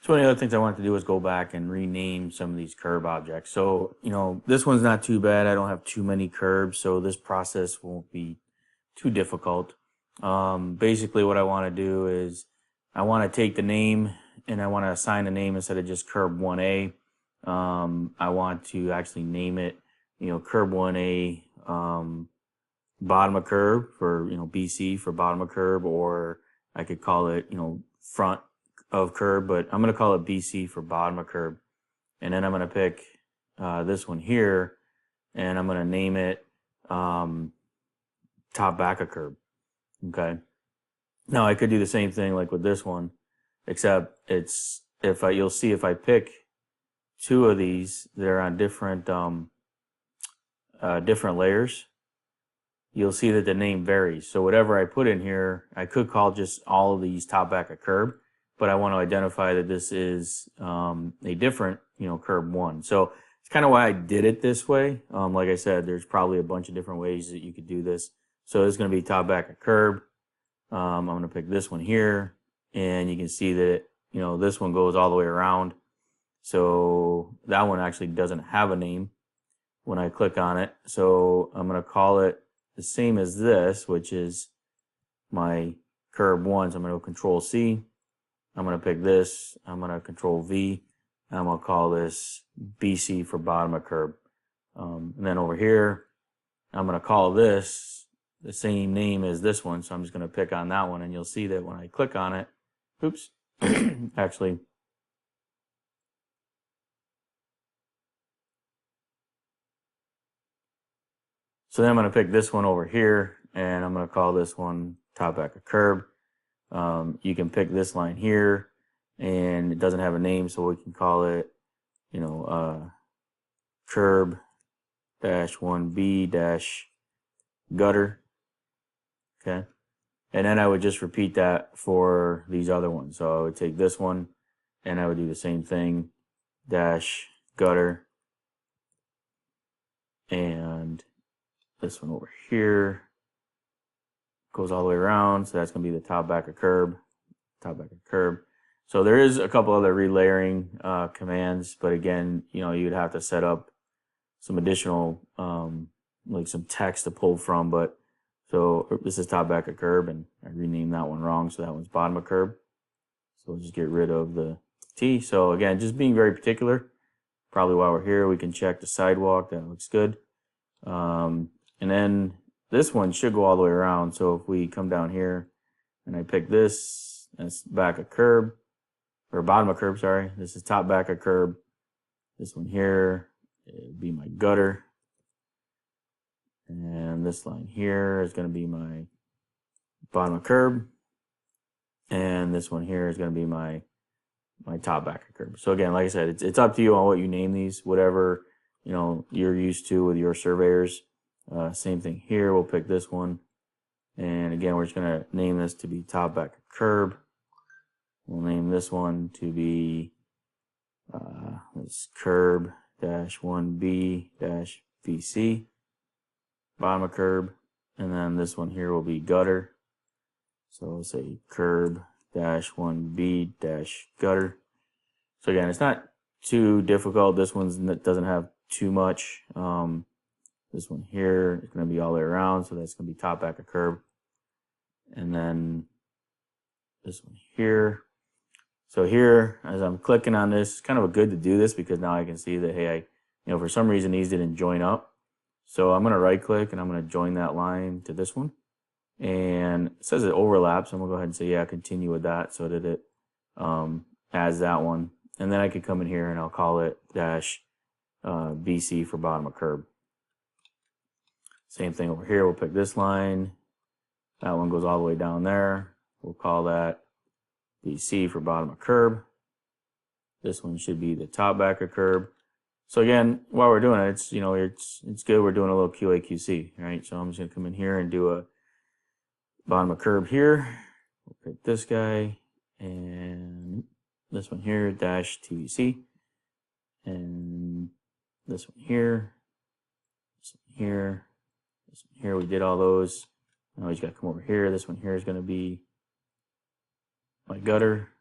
So one of the other things I wanted to do is go back and rename some of these curb objects. So, this one's not too bad. I don't have too many curbs, so this process won't be too difficult. Basically what I want to do is I want to take the name and I want to assign a name instead of just curb 1A. I want to actually name it, curb 1A, bottom of curb for, BC for bottom of curb, or I could call it, front of curb, but I'm going to call it BC for bottom of curb. And then I'm going to pick this one here and I'm going to name it top back of curb. Okay. Now I could do the same thing like with this one, except you'll see if I pick two of these, they're on different layers. You'll see that the name varies. So whatever I put in here, I could call just all of these top back of curb, but I want to identify that this is a different, curb one. So it's kind of why I did it this way. Like I said, there's probably a bunch of different ways that you could do this. So it's going to be top back of curb. I'm going to pick this one here, and you can see that, this one goes all the way around. So that one actually doesn't have a name when I click on it. So I'm going to call it the same as this, which is my curb one. So I'm going to go Control C. I'm going to pick this. I'm going to Control V. And I'm going to call this BC for bottom of curb. And then over here, I'm going to call this the same name as this one. So I'm just going to pick on that one. And you'll see that when I click on it, oops, actually, so then I'm going to pick this one over here, and I'm going to call this one top back of curb. You can pick this line here, and it doesn't have a name, so we can call it, curb -1B gutter. Okay. And then I would just repeat that for these other ones. So I would take this one, and I would do the same thing, gutter, and this one over here goes all the way around, so that's going to be the top back of curb. So there is a couple other relayering commands, but again, you'd have to set up some additional like some text to pull from. But so this is top back of curb, and I renamed that one wrong, so that one's bottom of curb. So we'll just get rid of the T. So again, just being very particular. Probably while we're here, we can check the sidewalk. That looks good. And then this one should go all the way around. So if we come down here and I pick this, that's back of curb, or bottom of curb, sorry. This is top back of curb. This one here, it'd be my gutter. And this line here is going to be my bottom of curb. And this one here is going to be my top back of curb. So again, like I said, it's up to you on what you name these, whatever, you're used to with your surveyors. Same thing here. We'll pick this one. And again, we're just going to name this to be top back of curb. We'll name this one to be this curb -1B BC, bottom of curb. And then this one here will be gutter. So we'll say curb -1B gutter. So again, it's not too difficult. This one doesn't have too much. This one here is going to be all the way around, so that's going to be top back of curb. And then this one here. So here, as I'm clicking on this, it's kind of good to do this because now I can see that, hey, for some reason these didn't join up. So I'm going to right click and I'm going to join that line to this one. And it says it overlaps. I'm going to go ahead and say, yeah, continue with that so that it adds that one. And then I could come in here and I'll call it BC for bottom of curb. Same thing over here. We'll pick this line. That one goes all the way down there. We'll call that BC for bottom of curb. This one should be the top back of curb. So again, while we're doing it, it's good. We're doing a little QA/QC, right? So I'm just going to come in here and do a bottom of curb here. We'll pick this guy and this one here, -TBC. And this one here, this one here, this one here. We did all those. Now we just got to come over here. This one here is going to be my gutter.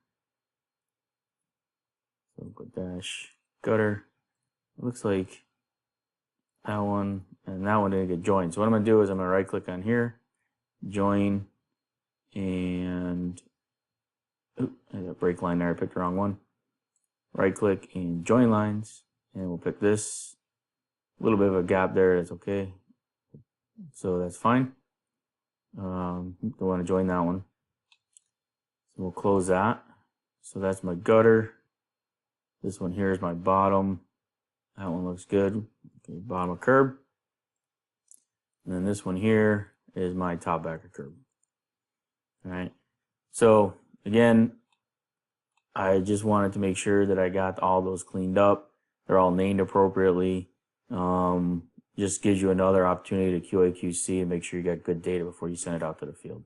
go dash gutter. It looks like that one and that one didn't get joined. So what I'm going to do is I'm going to right click on here, join, and I got a break line there. I picked the wrong one. Right click and join lines, and we'll pick this. A little bit of a gap there. That's okay. So that's fine. Don't want to join that one. So we'll close that. So that's my gutter. This one here is my bottom. That one looks good. Okay, bottom of curb. And then this one here is my top backer curb. All right. So again, I just wanted to make sure that I got all those cleaned up. They're all named appropriately. Just gives you another opportunity to QA/QC and make sure you got good data before you send it out to the field.